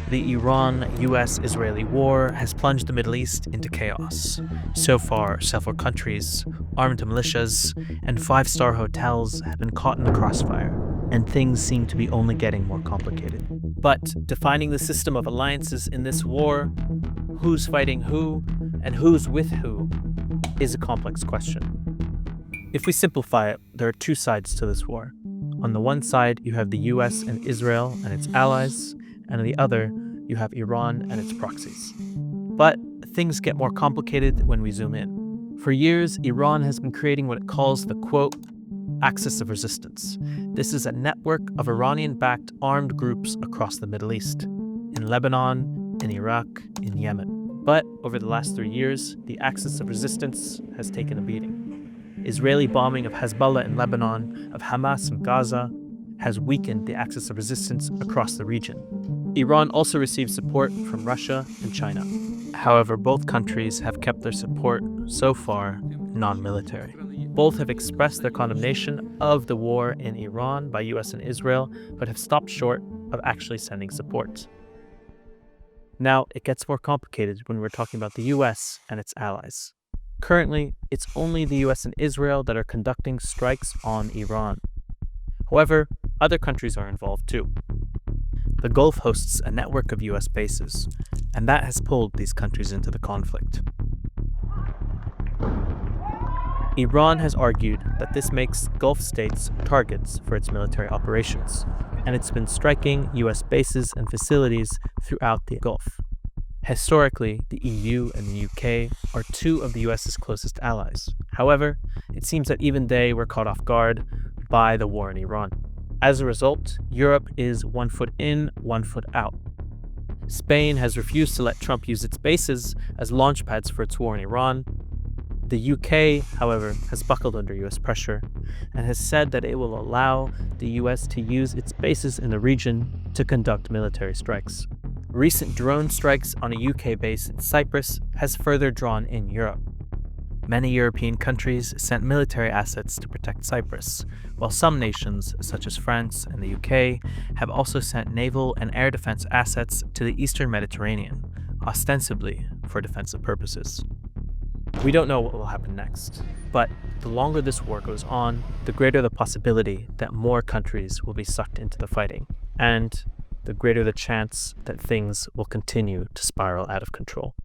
The Iran-US-Israeli war has plunged the Middle East into chaos. So far, several countries, armed militias, and five-star hotels have been caught in the crossfire, and things seem to be only getting more complicated. But defining the system of alliances in this war, who's fighting who, and who's with who, is a complex question. If we simplify it, there are two sides to this war. On the one side, you have the US and Israel and its allies, and on the other, you have Iran and its proxies. But things get more complicated when we zoom in. For years, Iran has been creating what it calls the, quote, axis of resistance. This is a network of Iranian-backed armed groups across the Middle East, in Lebanon, in Iraq, in Yemen. But over the last 3 years, the axis of resistance has taken a beating. Israeli bombing of Hezbollah in Lebanon, of Hamas in Gaza, has weakened the axis of resistance across the region. Iran also received support from Russia and China. However, both countries have kept their support, so far, non-military. Both have expressed their condemnation of the war in Iran by US and Israel, but have stopped short of actually sending support. Now, it gets more complicated when we're talking about the US and its allies. Currently, it's only the US and Israel that are conducting strikes on Iran. However, other countries are involved too. The Gulf hosts a network of US bases, and that has pulled these countries into the conflict. Iran has argued that this makes Gulf states targets for its military operations, and it's been striking US bases and facilities throughout the Gulf. Historically, the EU and the UK are two of the US's closest allies. However, it seems that even they were caught off guard by the war in Iran. As a result, Europe is 1 foot in, 1 foot out. Spain has refused to let Trump use its bases as launch pads for its war in Iran. The UK, however, has buckled under US pressure and has said that it will allow the US to use its bases in the region to conduct military strikes. Recent drone strikes on a UK base in Cyprus has further drawn in Europe. Many European countries sent military assets to protect Cyprus, while some nations, such as France and the UK, have also sent naval and air defense assets to the Eastern Mediterranean, ostensibly for defensive purposes. We don't know what will happen next, but the longer this war goes on, the greater the possibility that more countries will be sucked into the fighting, and the greater the chance that things will continue to spiral out of control.